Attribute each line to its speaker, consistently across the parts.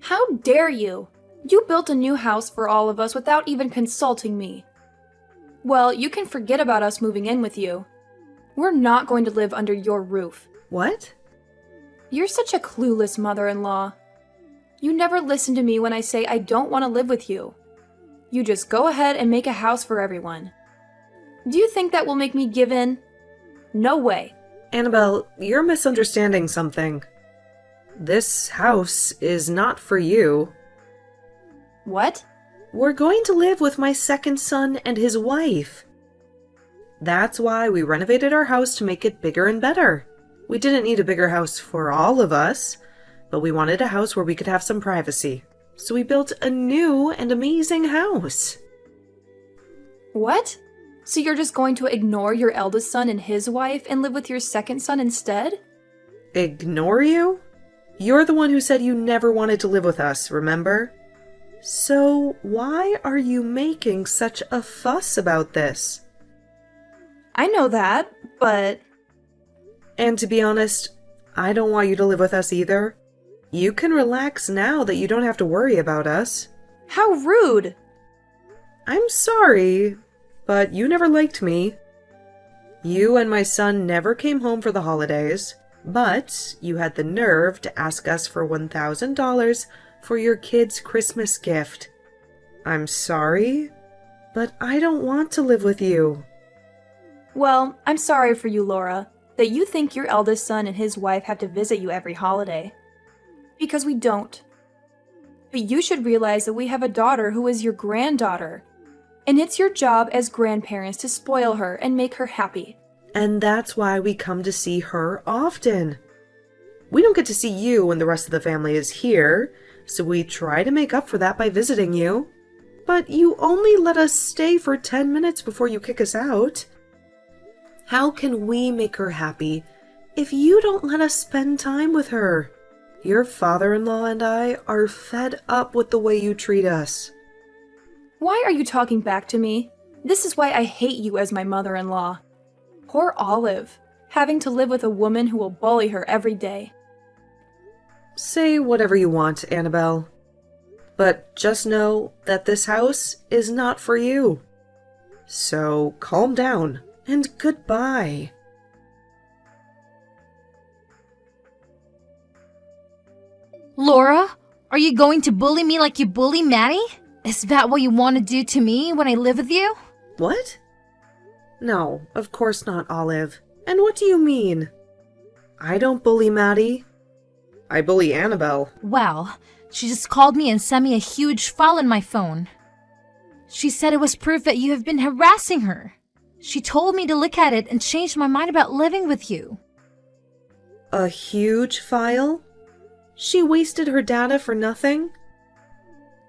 Speaker 1: How dare you? You built a new house for all of us without even consulting me. Well, you can forget about us moving in with you. We're not going to live under your roof.
Speaker 2: What?
Speaker 1: You're such a clueless mother-in-law. You never listen to me when I say I don't want to live with you. You just go ahead and make a house for everyone. Do you think that will make me give in? No way.
Speaker 2: Annabelle, you're misunderstanding something. This house is not for you.
Speaker 1: What?
Speaker 2: We're going to live with my second son and his wife. That's why we renovated our house to make it bigger and better. We didn't need a bigger house for all of us, but we wanted a house where we could have some privacy. So we built a new and amazing house.
Speaker 1: What? So you're just going to ignore your eldest son and his wife and live with your second son instead?
Speaker 2: Ignore you? You're the one who said you never wanted to live with us, remember? So why are you making such a fuss about this?
Speaker 1: I know that, but...
Speaker 2: And to be honest, I don't want you to live with us either. You can relax now that you don't have to worry about us.
Speaker 1: How rude!
Speaker 2: I'm sorry, but you never liked me. You and my son never came home for the holidays, but you had the nerve to ask us for $1,000 for your kid's Christmas gift. I'm sorry, but I don't want to live with you.
Speaker 1: Well, I'm sorry for you, Laura, that you think your eldest son and his wife have to visit you every holiday. Because we don't. But you should realize that we have a daughter who is your granddaughter. And it's your job as grandparents to spoil her and make her happy.
Speaker 2: And that's why we come to see her often. We don't get to see you when the rest of the family is here, so we try to make up for that by visiting you. But you only let us stay for 10 minutes before you kick us out. How can we make her happy if you don't let us spend time with her? Your father-in-law and I are fed up with the way you treat us.
Speaker 1: Why are you talking back to me? This is why I hate you as my mother-in-law. Poor Olive, having to live with a woman who will bully her every day.
Speaker 2: Say whatever you want, Annabelle. But just know that this house is not for you. So calm down and goodbye.
Speaker 3: Laura, are you going to bully me like you bully Maddie? Is that what you want to do to me when I live with you?
Speaker 2: What? No, of course not, Olive. And what do you mean? I don't bully Maddie. I bully Annabelle.
Speaker 3: Well, she just called me and sent me a huge file on my phone. She said it was proof that you have been harassing her. She told me to look at it and changed my mind about living with you.
Speaker 2: A huge file? She wasted her data for nothing?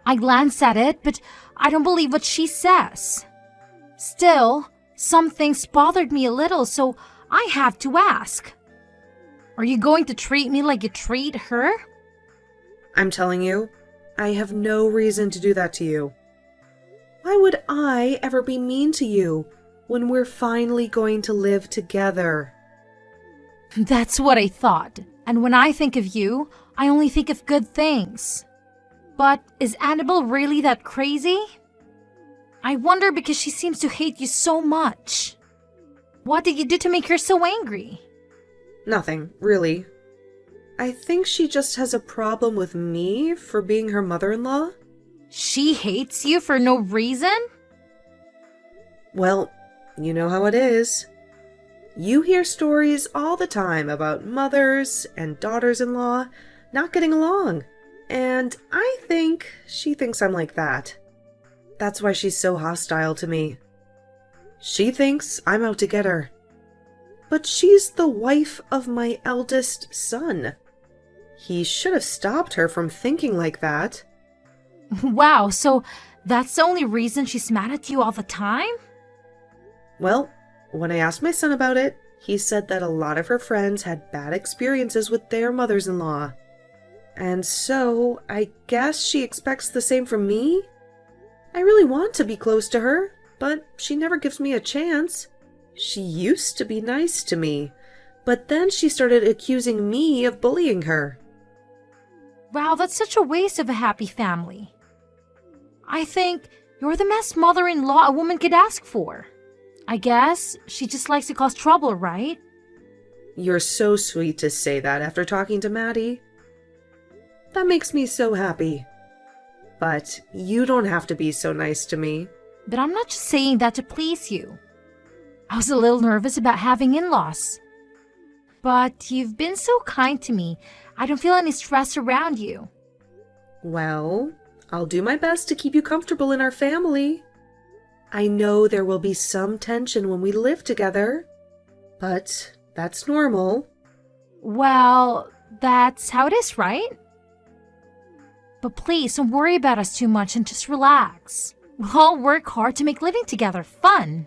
Speaker 3: I glanced at it, but I don't believe what she says. Still, some things bothered me a little, so I have to ask. Are you going to treat me like you treat her?
Speaker 2: I'm telling you, I have no reason to do that to you. Why would I ever be mean to you when we're finally going to live together?
Speaker 3: That's what I thought. And when I think of you, I only think of good things. But is Annabelle really that crazy? I wonder because she seems to hate you so much. What did you do to make her so angry?
Speaker 2: Nothing, really. I think she just has a problem with me for being her mother-in-law.
Speaker 3: She hates you for no reason?
Speaker 2: Well, you know how it is. You hear stories all the time about mothers and daughters-in-law not getting along. And I think she thinks I'm like that. That's why she's so hostile to me. She thinks I'm out to get her. But she's the wife of my eldest son. He should have stopped her from thinking like that.
Speaker 3: Wow, so that's the only reason she's mad at you all the time?
Speaker 2: Well, when I asked my son about it, he said that a lot of her friends had bad experiences with their mothers-in-law. And so, I guess she expects the same from me? I really want to be close to her, but she never gives me a chance. She used to be nice to me, but then she started accusing me of bullying her.
Speaker 3: Wow, that's such a waste of a happy family. I think you're the best mother-in-law a woman could ask for. I guess she just likes to cause trouble, right?
Speaker 2: You're so sweet to say that after talking to Maddie. That makes me so happy. But you don't have to be so nice to me.
Speaker 3: But I'm not just saying that to please you. I was a little nervous about having in-laws. But you've been so kind to me, I don't feel any stress around you.
Speaker 2: Well, I'll do my best to keep you comfortable in our family. I know there will be some tension when we live together, but that's normal.
Speaker 3: Well, that's how it is, right? But please don't worry about us too much and just relax. We'll all work hard to make living together fun.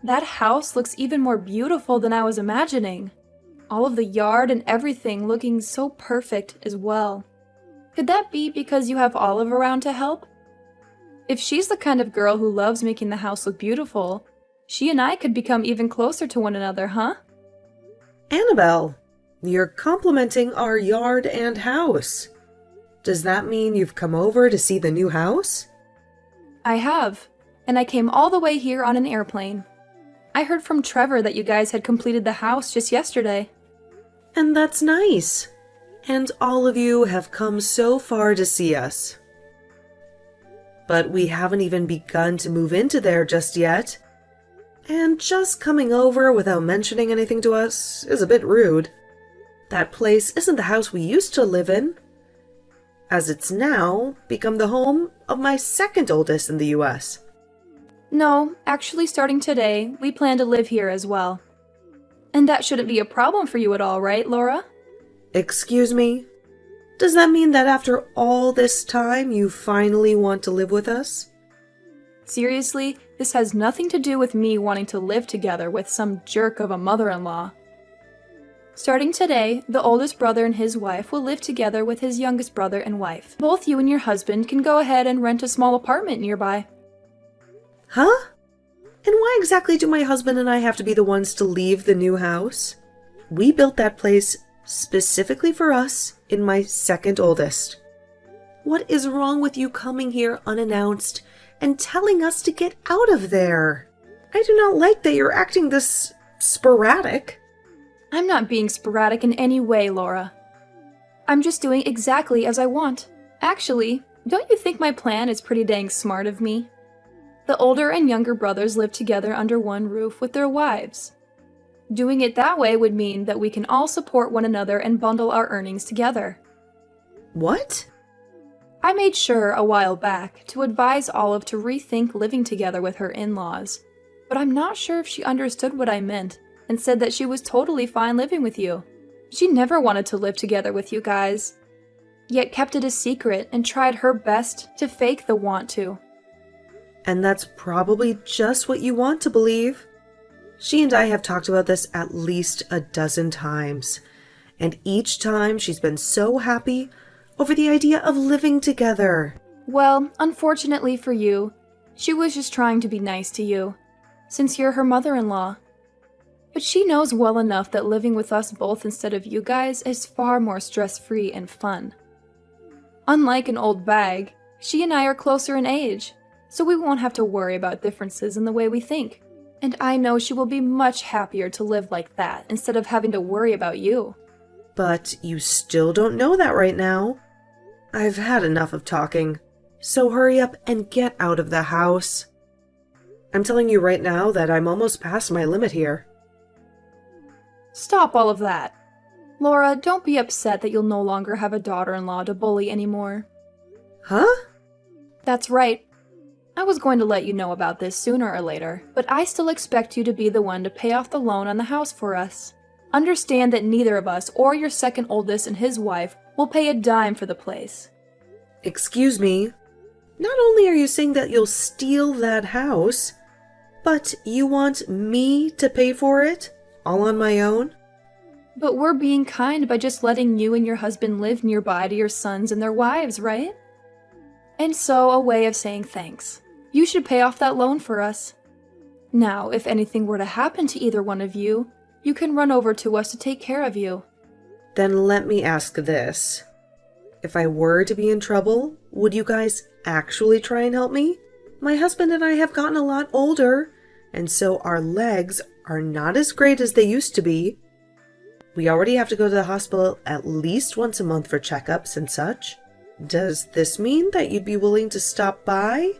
Speaker 1: That house looks even more beautiful than I was imagining. All of the yard and everything looking so perfect as well. Could that be because you have Olive around to help? If she's the kind of girl who loves making the house look beautiful, she and I could become even closer to one another, huh?
Speaker 2: Annabelle, you're complimenting our yard and house. Does that mean you've come over to see the new house?
Speaker 1: I have, and I came all the way here on an airplane. I heard from Trevor that you guys had completed the house just yesterday.
Speaker 2: And that's nice. And all of you have come so far to see us. But we haven't even begun to move into there just yet. And just coming over without mentioning anything to us is a bit rude. That place isn't the house we used to live in, as it's now become the home of my second oldest in the US.
Speaker 1: No, actually starting today, we plan to live here as well. And that shouldn't be a problem for you at all, right, Laura?
Speaker 2: Excuse me? Does that mean that after all this time you finally want to live with us?
Speaker 1: Seriously, this has nothing to do with me wanting to live together with some jerk of a mother-in-law. Starting today, the oldest brother and his wife will live together with his youngest brother and wife. Both you and your husband can go ahead and rent a small apartment nearby.
Speaker 2: Huh? And why exactly do my husband and I have to be the ones to leave the new house? We built that place specifically for us in my second oldest. What is wrong with you coming here unannounced and telling us to get out of there? I do not like that you're acting this sporadic.
Speaker 1: I'm not being sporadic in any way, Laura. I'm just doing exactly as I want. Actually, don't you think my plan is pretty dang smart of me? The older and younger brothers live together under one roof with their wives. Doing it that way would mean that we can all support one another and bundle our earnings together.
Speaker 2: What?
Speaker 1: I made sure a while back to advise Olive to rethink living together with her in-laws, but I'm not sure if she understood what I meant and said that she was totally fine living with you. She never wanted to live together with you guys, yet kept it a secret and tried her best to fake the want to.
Speaker 2: And that's probably just what you want to believe. She and I have talked about this at least a dozen times, and each time she's been so happy over the idea of living together.
Speaker 1: Well, unfortunately for you, she was just trying to be nice to you, since you're her mother-in-law. But she knows well enough that living with us both instead of you guys is far more stress-free and fun. Unlike an old bag, she and I are closer in age, so we won't have to worry about differences in the way we think. And I know she will be much happier to live like that instead of having to worry about you.
Speaker 2: But you still don't know that right now. I've had enough of talking, so hurry up and get out of the house. I'm telling you right now that I'm almost past my limit here.
Speaker 1: Stop all of that. Laura, don't be upset that you'll no longer have a daughter-in-law to bully anymore.
Speaker 2: Huh?
Speaker 1: That's right. I was going to let you know about this sooner or later, but I still expect you to be the one to pay off the loan on the house for us. Understand that neither of us or your second oldest and his wife will pay a dime for the place.
Speaker 2: Excuse me. Not only are you saying that you'll steal that house, but you want me to pay for it? All on my own?
Speaker 1: But we're being kind by just letting you and your husband live nearby to your sons and their wives, right? And so, a way of saying thanks. You should pay off that loan for us. Now, if anything were to happen to either one of you, you can run over to us to take care of you.
Speaker 2: Then let me ask this. If I were to be in trouble, would you guys actually try and help me? My husband and I have gotten a lot older, and so our legs are not as great as they used to be. We already have to go to the hospital at least once a month for checkups and such. Does this mean that you'd be willing to stop by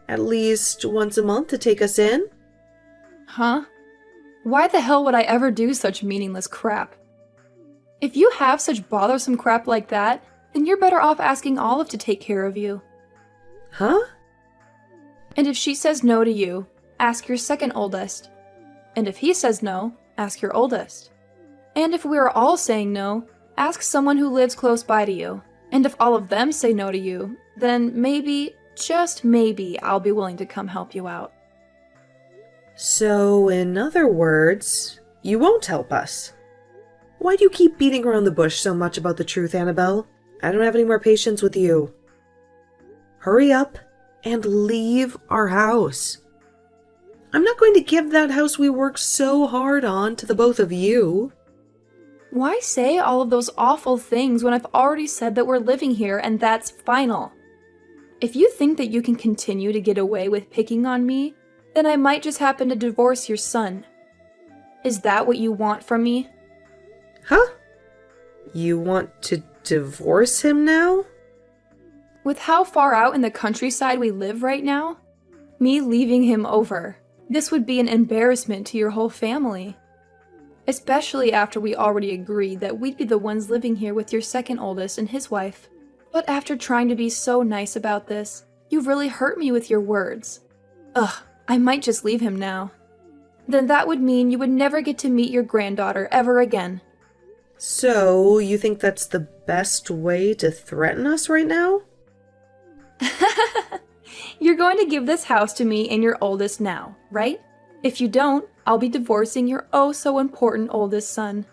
Speaker 2: at least once a month to take us in?
Speaker 1: Huh? Why the hell would I ever do such meaningless crap? If you have such bothersome crap like that, then you're better off asking Olive to take care of you.
Speaker 2: Huh?
Speaker 1: And if she says no to you, ask your second oldest. And if he says no, ask your oldest. And if we are all saying no, ask someone who lives close by to you. And if all of them say no to you, then maybe, just maybe, I'll be willing to come help you out.
Speaker 2: So, in other words, you won't help us. Why do you keep beating around the bush so much about the truth, Annabelle? I don't have any more patience with you. Hurry up and leave our house. I'm not going to give that house we worked so hard on to the both of you.
Speaker 1: Why say all of those awful things when I've already said that we're living here and that's final? If you think that you can continue to get away with picking on me, then I might just happen to divorce your son. Is that what you want from me?
Speaker 2: Huh? You want to divorce him now?
Speaker 1: With how far out in the countryside we live right now, me leaving him over, this would be an embarrassment to your whole family. Especially after we already agreed that we'd be the ones living here with your second oldest and his wife. But after trying to be so nice about this, you've really hurt me with your words. Ugh, I might just leave him now. Then that would mean you would never get to meet your granddaughter ever again.
Speaker 2: So, you think that's the best way to threaten us right now?
Speaker 1: You're going to give this house to me and your oldest now, right? If you don't, I'll be divorcing your oh-so-important oldest son.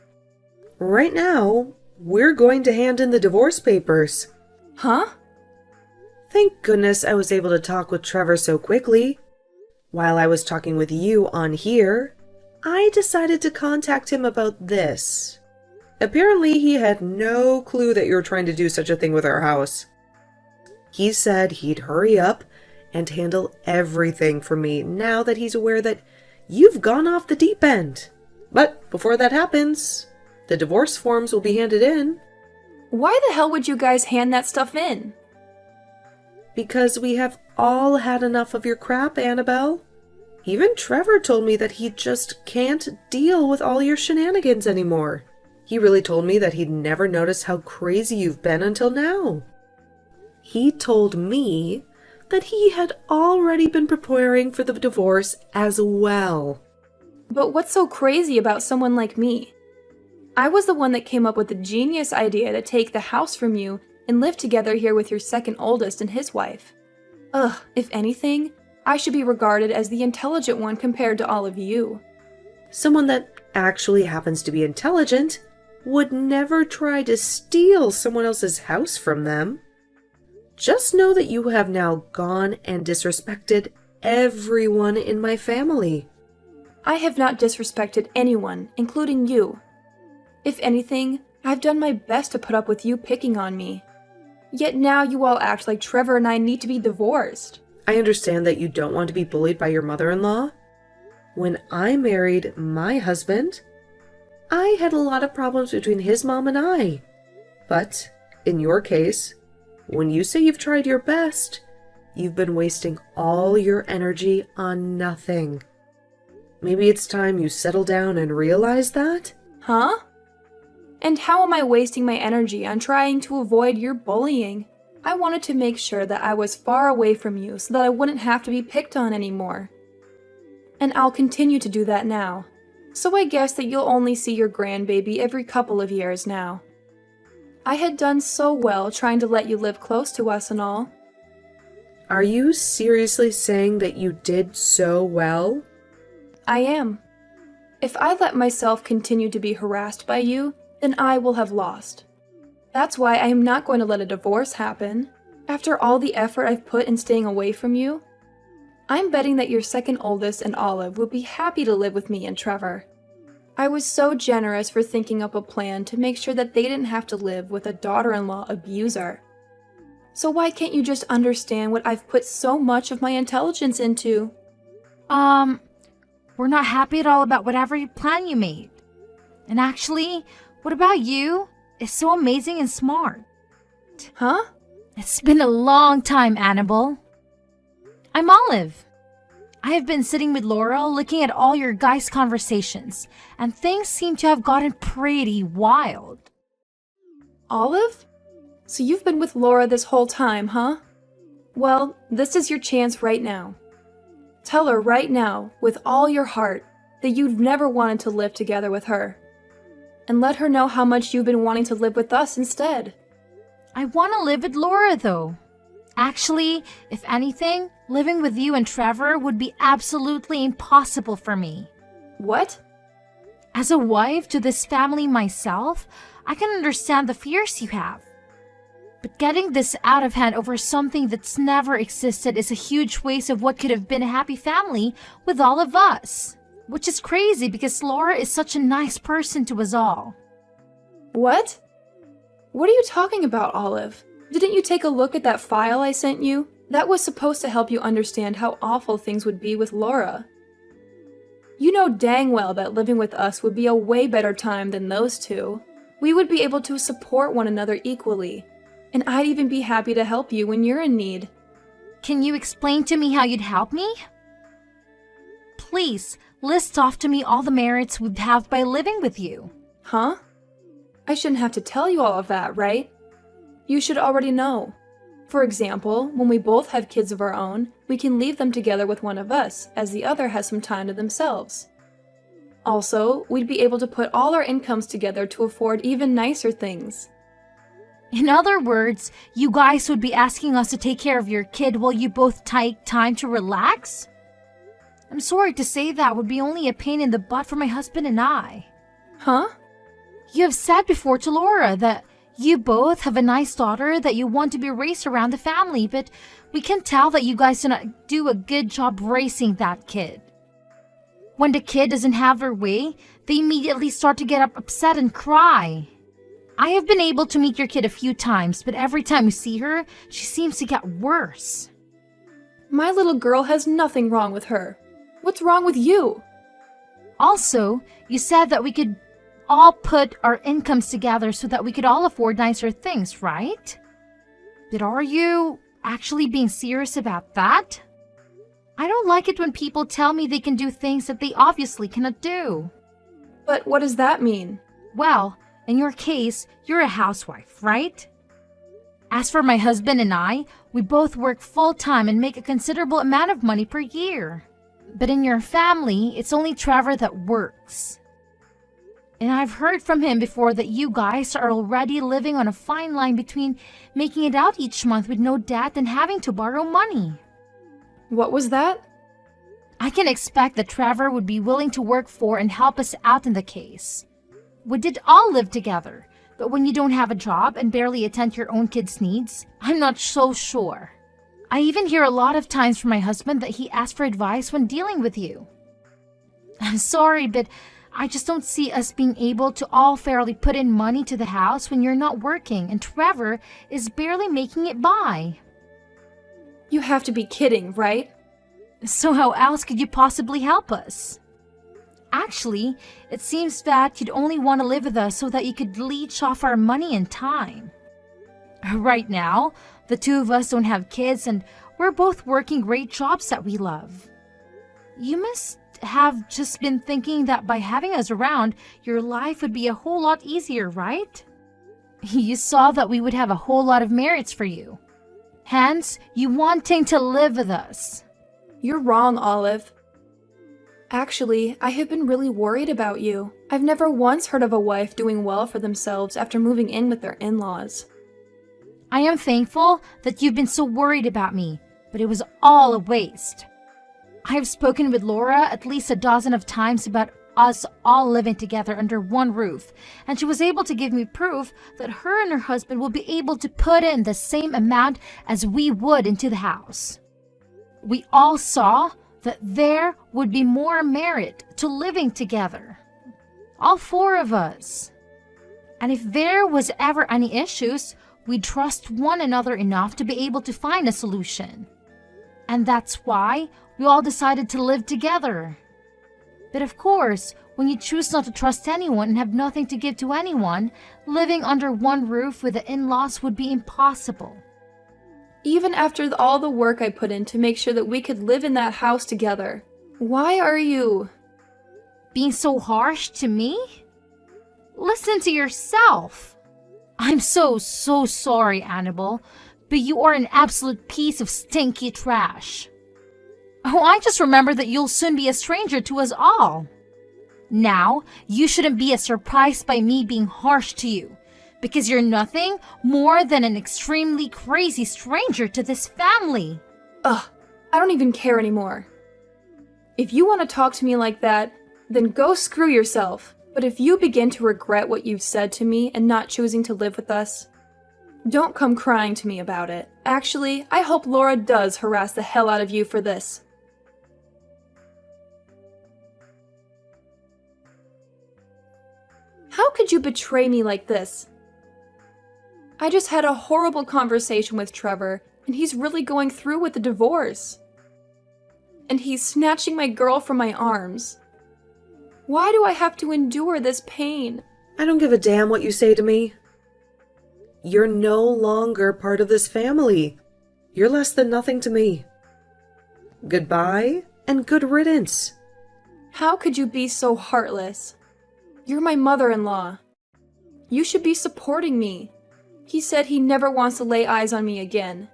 Speaker 2: Right now, we're going to hand in the divorce papers.
Speaker 1: Huh?
Speaker 2: Thank goodness I was able to talk with Trevor so quickly. While I was talking with you on here, I decided to contact him about this. Apparently, he had no clue that you were trying to do such a thing with our house. He said he'd hurry up and handle everything for me now that he's aware that you've gone off the deep end. But before that happens, the divorce forms will be handed in.
Speaker 1: Why the hell would you guys hand that stuff in?
Speaker 2: Because we have all had enough of your crap, Annabelle. Even Trevor told me that he just can't deal with all your shenanigans anymore. He really told me that he'd never noticed how crazy you've been until now. He told me that he had already been preparing for the divorce as well.
Speaker 1: But what's so crazy about someone like me? I was the one that came up with the genius idea to take the house from you and live together here with your second oldest and his wife. Ugh, if anything, I should be regarded as the intelligent one compared to all of you.
Speaker 2: Someone that actually happens to be intelligent would never try to steal someone else's house from them. Just know that you have now gone and disrespected everyone in my family.
Speaker 1: I have not disrespected anyone, including you. If anything, I've done my best to put up with you picking on me. Yet now you all act like Trevor and I need to be divorced.
Speaker 2: I understand that you don't want to be bullied by your mother-in-law. When I married my husband, I had a lot of problems between his mom and I. But in your case, when you say you've tried your best, you've been wasting all your energy on nothing. Maybe it's time you settle down and realize that?
Speaker 1: Huh? And how am I wasting my energy on trying to avoid your bullying? I wanted to make sure that I was far away from you so that I wouldn't have to be picked on anymore. And I'll continue to do that now. So I guess that you'll only see your grandbaby every couple of years now. I had done so well trying to let you live close to us and all.
Speaker 2: Are you seriously saying that you did so well?
Speaker 1: I am. If I let myself continue to be harassed by you, then I will have lost. That's why I am not going to let a divorce happen. After all the effort I've put in staying away from you, I'm betting that your second oldest and Olive will be happy to live with me and Trevor. I was so generous for thinking up a plan to make sure that they didn't have to live with a daughter-in-law abuser. So why can't you just understand what I've put so much of my intelligence into?
Speaker 3: We're not happy at all about whatever plan you made. And actually, what about you? It's so amazing and smart.
Speaker 1: Huh?
Speaker 3: It's been a long time, Annabelle. I'm Olive. I have been sitting with Laura looking at all your guys' conversations, and things seem to have gotten pretty wild.
Speaker 1: Olive? So you've been with Laura this whole time, huh? Well, this is your chance right now. Tell her right now, with all your heart, that you've never wanted to live together with her. And let her know how much you've been wanting to live with us instead.
Speaker 3: I want to live with Laura, though. Actually, if anything, living with you and Trevor would be absolutely impossible for me.
Speaker 1: What?
Speaker 3: As a wife to this family myself, I can understand the fears you have. But getting this out of hand over something that's never existed is a huge waste of what could have been a happy family with all of us. Which is crazy because Laura is such a nice person to us all.
Speaker 1: What? What are you talking about, Olive? Didn't you take a look at that file I sent you? That was supposed to help you understand how awful things would be with Laura. You know dang well that living with us would be a way better time than those two. We would be able to support one another equally. And I'd even be happy to help you when you're in need.
Speaker 3: Can you explain to me how you'd help me? Please, list off to me all the merits we'd have by living with you.
Speaker 1: Huh? I shouldn't have to tell you all of that, right? You should already know. For example, when we both have kids of our own, we can leave them together with one of us, as the other has some time to themselves. Also, we'd be able to put all our incomes together to afford even nicer things.
Speaker 3: In other words, you guys would be asking us to take care of your kid while you both take time to relax? I'm sorry to say that would be only a pain in the butt for my husband and I.
Speaker 1: Huh?
Speaker 3: You have said before to Laura that you both have a nice daughter that you want to be raised around the family, but we can tell that you guys do not do a good job raising that kid. When the kid doesn't have their way, they immediately start to get upset and cry. I have been able to meet your kid a few times, but every time we see her, she seems to get worse.
Speaker 1: My little girl has nothing wrong with her. What's wrong with you?
Speaker 3: Also, you said that we could all put our incomes together so that we could all afford nicer things, right? But are you actually being serious about that? I don't like it when people tell me they can do things that they obviously cannot do.
Speaker 1: But what does that mean?
Speaker 3: Well, in your case, you're a housewife, right? As for my husband and I, we both work full-time and make a considerable amount of money per year. But in your family, it's only Trevor that works. And I've heard from him before that you guys are already living on a fine line between making it out each month with no debt and having to borrow money.
Speaker 1: What was that?
Speaker 3: I can expect that Trevor would be willing to work for and help us out in the case. We did all live together, but when you don't have a job and barely attend to your own kids' needs, I'm not so sure. I even hear a lot of times from my husband that he asks for advice when dealing with you. I'm sorry, but I just don't see us being able to all fairly put in money to the house when you're not working and Trevor is barely making it by.
Speaker 1: You have to be kidding, right?
Speaker 3: So how else could you possibly help us? Actually, it seems that you'd only want to live with us so that you could leech off our money and time. Right now, the two of us don't have kids and we're both working great jobs that we love. You must have just been thinking that by having us around, your life would be a whole lot easier, right? You saw that we would have a whole lot of merits for you. Hence, you wanting to live with us.
Speaker 1: You're wrong, Olive. Actually, I have been really worried about you. I've never once heard of a wife doing well for themselves after moving in with their in-laws.
Speaker 3: I am thankful that you've been so worried about me, but it was all a waste. I have spoken with Laura at least a dozen of times about us all living together under one roof, and she was able to give me proof that her and her husband will be able to put in the same amount as we would into the house. We all saw that there would be more merit to living together. All four of us. And if there was ever any issues, we'd trust one another enough to be able to find a solution. And that's why we all decided to live together. But of course, when you choose not to trust anyone and have nothing to give to anyone, living under one roof with the in-laws would be impossible.
Speaker 1: Even after all the work I put in to make sure that we could live in that house together, why are you...
Speaker 3: Being so harsh to me? Listen to yourself. I'm so sorry, Annabelle, but you are an absolute piece of stinky trash. Oh, I just remembered that you'll soon be a stranger to us all. Now, you shouldn't be as surprised by me being harsh to you, because you're nothing more than an extremely crazy stranger to this family.
Speaker 1: Ugh, I don't even care anymore. If you want to talk to me like that, then go screw yourself. But if you begin to regret what you've said to me and not choosing to live with us, don't come crying to me about it. Actually, I hope Laura does harass the hell out of you for this. How could you betray me like this? I just had a horrible conversation with Trevor, and he's really going through with the divorce. And he's snatching my girl from my arms. Why do I have to endure this pain?
Speaker 2: I don't give a damn what you say to me. You're no longer part of this family. You're less than nothing to me. Goodbye and good riddance.
Speaker 1: How could you be so heartless? You're my mother-in-law. You should be supporting me. He said he never wants to lay eyes on me again.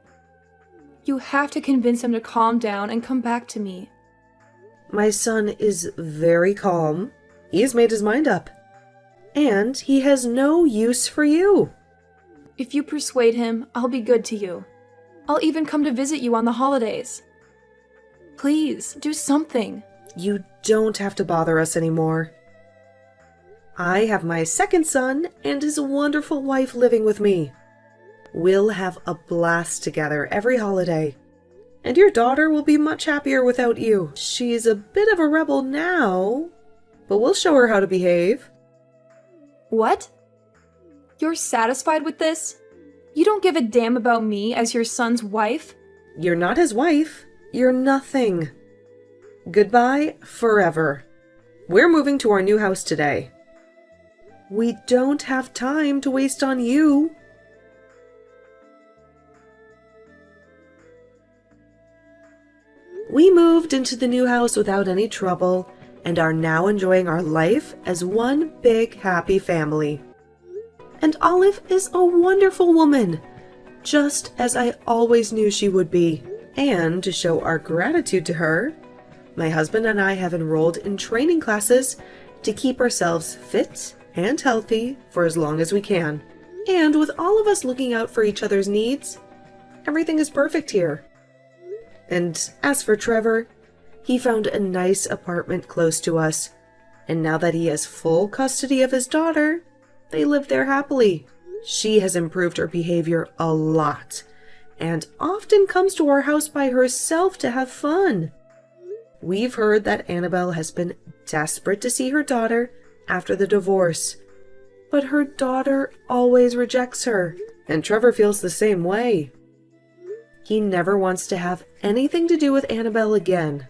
Speaker 1: You have to convince him to calm down and come back to me.
Speaker 2: My son is very calm. He has made his mind up. And he has no use for you.
Speaker 1: If you persuade him, I'll be good to you. I'll even come to visit you on the holidays. Please, do something.
Speaker 2: You don't have to bother us anymore. I have my second son and his wonderful wife living with me. We'll have a blast together every holiday. And your daughter will be much happier without you. She's a bit of a rebel now, but we'll show her how to behave.
Speaker 1: What? You're satisfied with this? You don't give a damn about me as your son's wife?
Speaker 2: You're not his wife. You're nothing. Goodbye forever. We're moving to our new house today. We don't have time to waste on you. We moved into the new house without any trouble and are now enjoying our life as one big happy family. And Olive is a wonderful woman, just as I always knew she would be. And to show our gratitude to her, my husband and I have enrolled in training classes to keep ourselves fit and healthy for as long as we can. And with all of us looking out for each other's needs, everything is perfect here. And as for Trevor, he found a nice apartment close to us, and now that he has full custody of his daughter, they live there happily. She has improved her behavior a lot, and often comes to our house by herself to have fun. We've heard that Annabelle has been desperate to see her daughter after the divorce, but her daughter always rejects her, and Trevor feels the same way. He never wants to have anything to do with Annabelle again.